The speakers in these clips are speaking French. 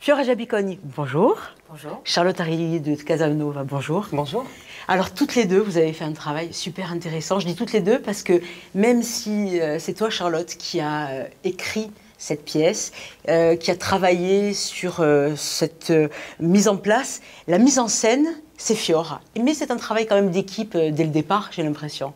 Fiora Jabiconi, bonjour. Bonjour. Charlotte Arillier de Casanova, bonjour. Bonjour. Alors, toutes les deux, vous avez fait un travail super intéressant. Je dis toutes les deux parce que même si c'est toi, Charlotte, qui a écrit cette pièce, qui a travaillé sur cette mise en place, la mise en scène, c'est Fiora. Mais c'est un travail quand même d'équipe dès le départ, j'ai l'impression.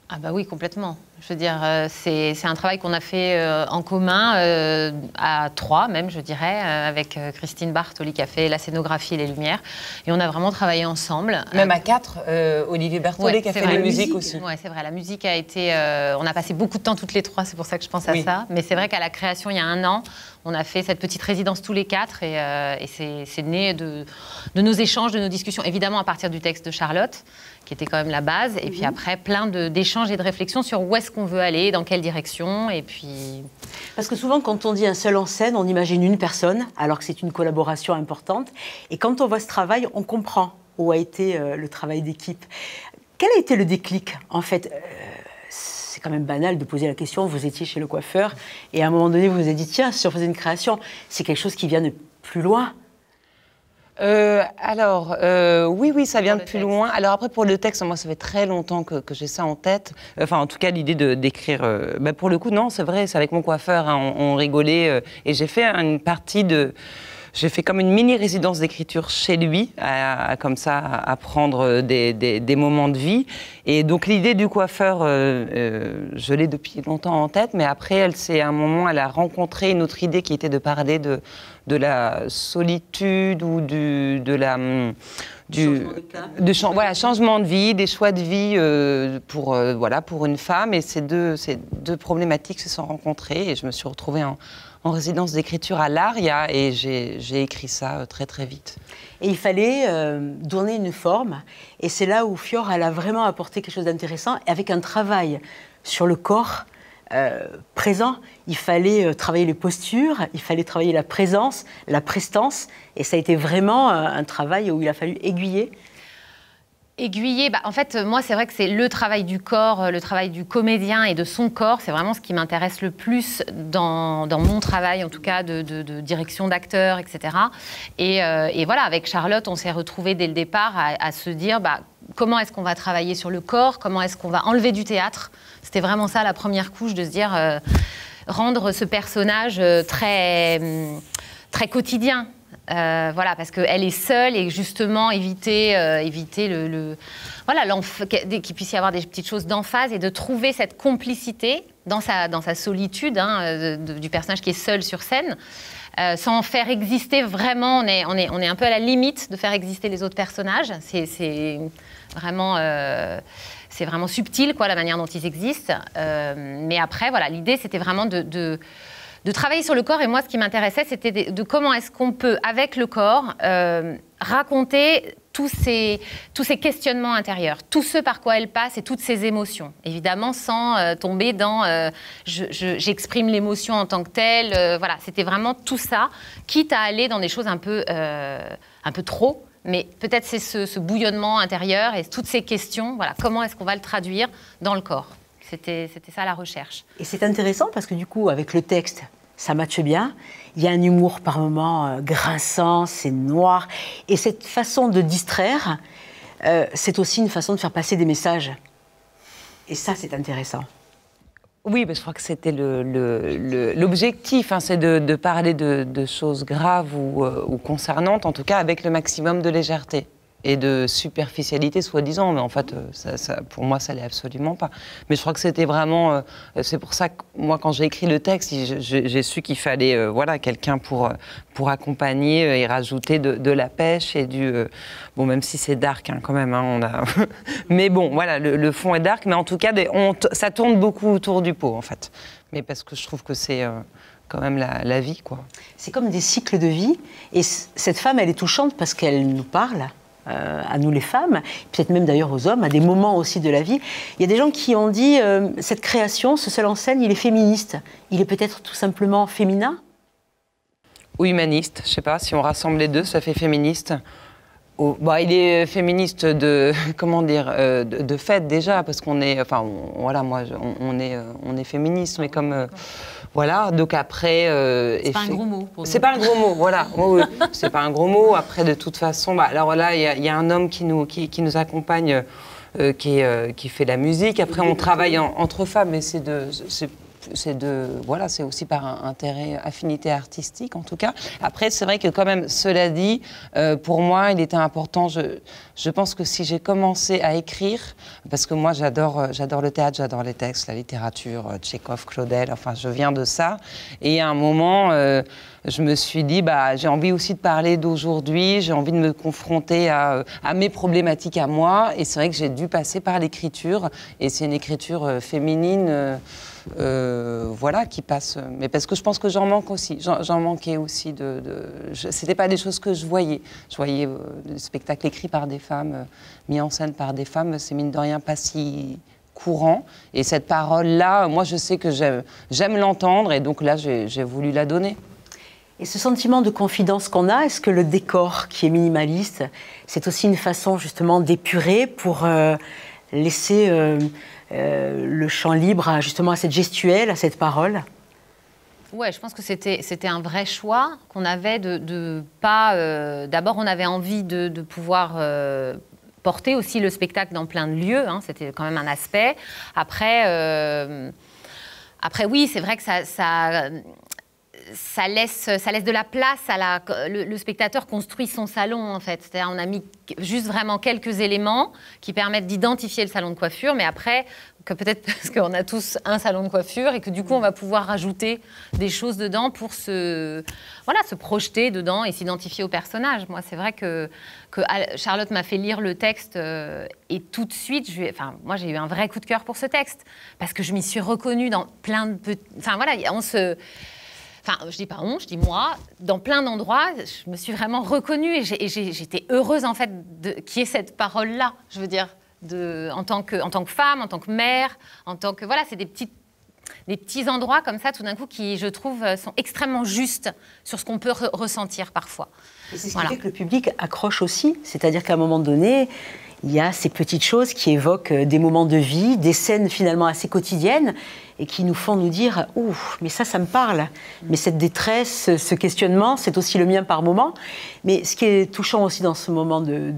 Ah bah oui, complètement. Je veux dire, c'est un travail qu'on a fait en commun, à trois même, je dirais, avec Christine Bartoli qui a fait la scénographie et les lumières. Et on a vraiment travaillé ensemble. Même à quatre, Olivier Berthollet qui a fait la musique aussi. Oui, c'est vrai. La musique a été... on a passé beaucoup de temps toutes les trois, c'est pour ça que je pense à ça. Mais c'est vrai qu'à la création, il y a 1 an, on a fait cette petite résidence tous les 4 et c'est né de nos échanges, de nos discussions, évidemment à partir du texte de Charlotte, qui était quand même la base, et puis après plein d'échanges et de réflexions sur où est-ce qu'on veut aller, dans quelle direction, et puis... Parce que souvent, quand on dit un seul en scène, on imagine une personne, alors que c'est une collaboration importante, et quand on voit ce travail, on comprend où a été le travail d'équipe. Quel a été le déclic, en fait c'est quand même banal de poser la question, vous étiez chez le coiffeur, et à un moment donné, vous vous êtes dit, tiens, si on faisait une création, c'est quelque chose qui vient de plus loin. Oui, ça vient de plus loin. Alors après, pour le texte, moi, ça fait très longtemps que j'ai ça en tête. Enfin, en tout cas, l'idée d'écrire... pour le coup, non, c'est vrai, c'est avec mon coiffeur, hein, on rigolait. Et j'ai fait une partie de... J'ai fait comme une mini-résidence d'écriture chez lui, comme ça, à prendre des moments de vie. Et donc, l'idée du coiffeur, je l'ai depuis longtemps en tête, mais après, à un moment, elle a rencontré une autre idée qui était de parler de la solitude ou changement de vie, des choix de vie pour une femme. Et ces deux problématiques se sont rencontrées et je me suis retrouvée en résidence d'écriture à l'Aria et j'ai écrit ça très très vite. Et il fallait donner une forme et c'est là où Fiora elle a vraiment apporté quelque chose d'intéressant avec un travail sur le corps présent. Il fallait travailler les postures, il fallait travailler la présence, la prestance et ça a été vraiment un travail où il a fallu aiguiller. Aiguiller, en fait, moi, c'est vrai que c'est le travail du corps, le travail du comédien et de son corps, c'est vraiment ce qui m'intéresse le plus dans mon travail, en tout cas, de direction d'acteur, etc. Et voilà, avec Charlotte, on s'est retrouvés dès le départ à se dire, comment est-ce qu'on va travailler sur le corps, comment est-ce qu'on va enlever du théâtre. C'était vraiment ça, la première couche, de se dire, rendre ce personnage très quotidien. Parce qu'elle est seule et justement éviter qu'il puisse y avoir des petites choses d'emphase et de trouver cette complicité dans sa solitude du personnage qui est seul sur scène, sans faire exister vraiment. On est un peu à la limite de faire exister les autres personnages. C'est vraiment subtil, la manière dont ils existent. Mais après, l'idée c'était vraiment de travailler sur le corps, et moi, ce qui m'intéressait, c'était de comment est-ce qu'on peut, avec le corps, raconter tous ces questionnements intérieurs, tout ce par quoi elle passe et toutes ces émotions. Évidemment, sans tomber dans j'exprime l'émotion en tant que telle. C'était vraiment tout ça, quitte à aller dans des choses un peu trop. Mais peut-être c'est ce bouillonnement intérieur et toutes ces questions. Comment est-ce qu'on va le traduire dans le corps ? C'était ça la recherche. Et c'est intéressant parce que du coup, avec le texte, ça matche bien. Il y a un humour par moments grinçant, c'est noir. Et cette façon de distraire, c'est aussi une façon de faire passer des messages. Et ça, c'est intéressant. Oui, je crois que c'était l'objectif, c'est de parler de choses graves ou concernantes, en tout cas avec le maximum de légèreté. Et de superficialité, soi-disant, mais en fait, pour moi, ça l'est absolument pas. Mais je crois que c'était vraiment... c'est pour ça que moi, quand j'ai écrit le texte, j'ai su qu'il fallait quelqu'un pour accompagner et rajouter de la pêche et du... même si c'est dark, quand même, mais bon, le fond est dark, mais en tout cas, ça tourne beaucoup autour du pot, en fait. Mais parce que je trouve que c'est... quand même la vie, quoi. C'est comme des cycles de vie. Et cette femme, elle est touchante parce qu'elle nous parle... à nous les femmes, peut-être même d'ailleurs aux hommes, à des moments aussi de la vie. Il y a des gens qui ont dit cette création, ce seul en scène, il est féministe. Il est peut-être tout simplement féminin ? Ou humaniste, je sais pas, si on rassemble les deux, ça fait féministe. Il est féministe de fait déjà, parce qu'on est, on est féministe, mais comme Voilà, donc après... c'est pas un gros mot pour nous. C'est pas un gros mot, voilà. Oui, c'est pas un gros mot. Après, de toute façon, bah, alors là, il y a un homme qui nous accompagne, qui fait de la musique. Après, on travaille entre femmes, mais voilà, c'est aussi par intérêt, affinité artistique en tout cas. Après, c'est vrai que quand même, cela dit, pour moi, il était important. Je pense que si j'ai commencé à écrire, parce que moi, j'adore le théâtre, j'adore les textes, la littérature, Tchekhov, Claudel. Enfin, je viens de ça. Et à un moment, je me suis dit, bah, j'ai envie aussi de parler d'aujourd'hui. J'ai envie de me confronter à mes problématiques à moi. Et c'est vrai que j'ai dû passer par l'écriture. Et c'est une écriture féminine. Voilà, qui passe. Mais parce que je pense que j'en manque aussi. J'en manquais aussi c'était pas des choses que je voyais. Je voyais des spectacles écrits par des femmes, mis en scène par des femmes. C'est mine de rien pas si courant. Et cette parole-là, moi, je sais que j'aime l'entendre. Et donc là, j'ai voulu la donner. Et ce sentiment de confidence qu'on a, est-ce que le décor qui est minimaliste, c'est aussi une façon justement d'épurer pour laisser le champ libre justement à cette gestuelle, à cette parole? Ouais, je pense que c'était un vrai choix qu'on avait de pas... D'abord, on avait envie de pouvoir porter aussi le spectacle dans plein de lieux. Hein, c'était quand même un aspect. Après oui, c'est vrai que ça laisse de la place le spectateur construit son salon en fait. C'est-à-dire on a mis juste vraiment quelques éléments qui permettent d'identifier le salon de coiffure, mais après que peut-être parce qu'on a tous un salon de coiffure et que du coup on va pouvoir rajouter des choses dedans pour se projeter dedans et s'identifier au personnage. Moi c'est vrai que Charlotte m'a fait lire le texte et tout de suite moi j'ai eu un vrai coup de cœur pour ce texte parce que je m'y suis reconnue dans plein de je dis pas on, je dis moi, dans plein d'endroits, je me suis vraiment reconnue et j'étais heureuse en fait qu'il y ait cette parole-là, je veux dire, en tant que femme, en tant que mère, voilà, c'est des petits endroits comme ça tout d'un coup qui, je trouve, sont extrêmement justes sur ce qu'on peut ressentir parfois. Et c'est ce qui fait que le public accroche aussi, c'est-à-dire qu'à un moment donné, il y a ces petites choses qui évoquent des moments de vie, des scènes finalement assez quotidiennes et qui nous font nous dire « Ouf, mais ça me parle ». Mais cette détresse, ce questionnement, c'est aussi le mien par moment. Mais ce qui est touchant aussi dans ce moment de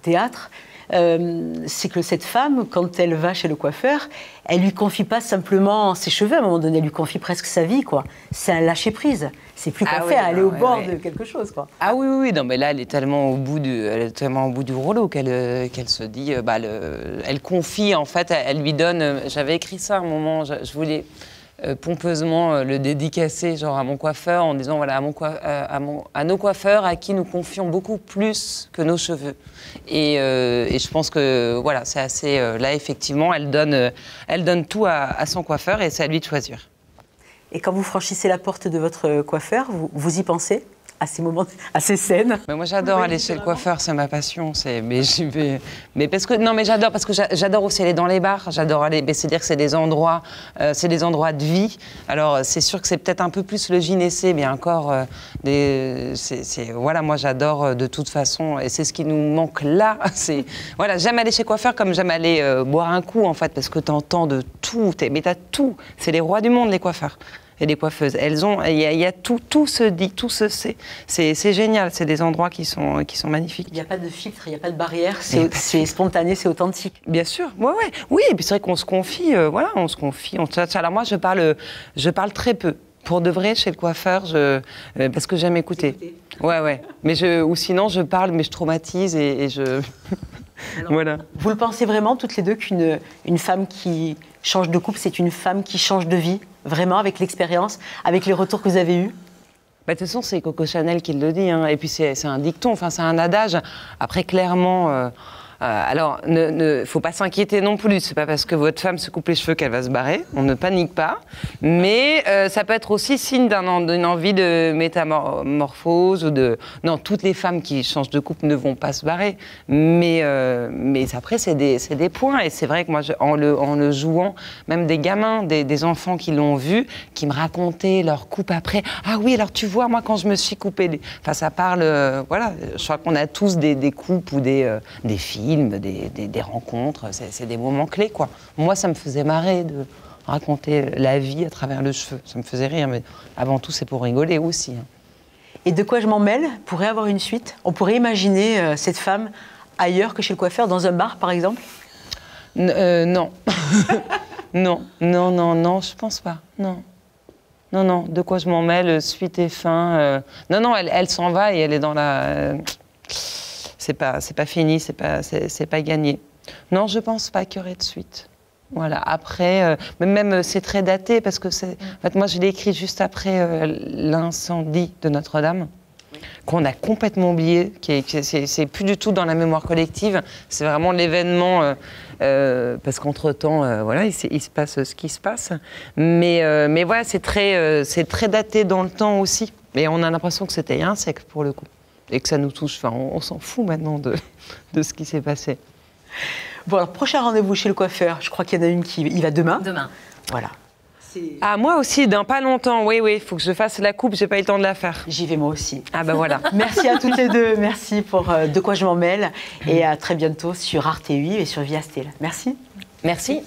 théâtre, c'est que cette femme, quand elle va chez le coiffeur, elle lui confie pas simplement ses cheveux, à un moment donné, elle lui confie presque sa vie, quoi. C'est un lâcher-prise. C'est plus qu'à faire, elle est au bord de quelque chose, quoi. Ah oui, non, mais là, elle est tellement au bout du rouleau qu'elle se dit, elle confie, en fait, elle lui donne, j'avais écrit ça à un moment, je voulais pompeusement le dédicacer genre à mon coiffeur en disant voilà à nos coiffeurs à qui nous confions beaucoup plus que nos cheveux et je pense que voilà c'est assez là effectivement elle donne tout à son coiffeur et c'est à lui de choisir. Et quand vous franchissez la porte de votre coiffeur, vous y pensez à ces moments, à ces scènes? Mais moi, j'adore aller chez le coiffeur, c'est ma passion. Mais j'y vais. Mais parce que non, mais j'adore parce que j'adore aussi aller dans les bars. J'adore aller. Mais c'est-à-dire que c'est des endroits de vie. Alors, c'est sûr que c'est peut-être un peu plus le gynécée, mais encore voilà, moi, j'adore de toute façon, et c'est ce qui nous manque là. C'est voilà, j'aime aller chez le coiffeur comme j'aime aller boire un coup en fait, parce que t'entends de tout. Mais t'as tout. C'est les rois du monde, les coiffeurs. Et les coiffeuses, il y a tout se dit, tout se sait. C'est génial, c'est des endroits qui sont magnifiques. Il n'y a pas de filtre, il n'y a pas de barrière, c'est spontané, c'est authentique. Bien sûr, oui, et puis c'est vrai qu'on se confie, on se confie. Alors moi, je parle très peu. Pour de vrai, chez le coiffeur, parce que j'aime écouter. Ouais. Ou sinon, je parle, mais je traumatise et je... Alors, voilà. Vous le pensez vraiment, toutes les deux, qu'une femme qui change de couple, c'est une femme qui change de vie, vraiment, avec l'expérience, avec les retours que vous avez eus? De toute façon, c'est Coco Chanel qui le dit, hein. Et puis c'est un dicton, enfin c'est un adage. Après, clairement... alors, faut pas s'inquiéter non plus. C'est pas parce que votre femme se coupe les cheveux qu'elle va se barrer. On ne panique pas. Mais ça peut être aussi signe d'une envie de métamorphose ou de. Non, toutes les femmes qui changent de couple ne vont pas se barrer. Mais après, c'est des points. Et c'est vrai que moi, en le jouant, même des gamins, des enfants qui l'ont vu, qui me racontaient leur coupe après. Ah oui, alors tu vois, moi, quand je me suis coupée. Enfin, ça parle. Voilà. Je crois qu'on a tous des coupes ou des filles. Des rencontres, c'est des moments clés, quoi. Moi, ça me faisait marrer raconter la vie à travers le cheveu. Ça me faisait rire, mais avant tout, c'est pour rigoler aussi. Et De quoi je m'en mêle pourrait avoir une suite? On pourrait imaginer cette femme ailleurs que chez le coiffeur, dans un bar par exemple? Non. Non, je pense pas. Non, De quoi je m'en mêle, suite et fin. Non, elle s'en va et elle est dans la... c'est pas fini, c'est pas gagné. Non, je pense pas qu'il y aurait de suite. Voilà. Après, même c'est très daté parce que en fait, moi, je l'ai écrit juste après l'incendie de Notre-Dame, qu'on a complètement oublié, c'est plus du tout dans la mémoire collective. C'est vraiment l'événement, parce qu'entre-temps, voilà, il se passe ce qui se passe. Mais voilà, c'est très daté dans le temps aussi. Et on a l'impression que c'était il y a un siècle, pour le coup. Et que ça nous touche. Enfin, on s'en fout maintenant de ce qui s'est passé. Bon, alors, prochain rendez-vous chez le coiffeur, je crois qu'il y en a une qui y va demain. Demain. Voilà. Ah, moi aussi, dans pas longtemps. Oui, il faut que je fasse la coupe, j'ai pas eu le temps de la faire. J'y vais moi aussi. Ah ben voilà. Merci à toutes les deux. Merci pour De quoi je m'en mêle. Et à très bientôt sur Arte et sur Via Style. Merci. Merci.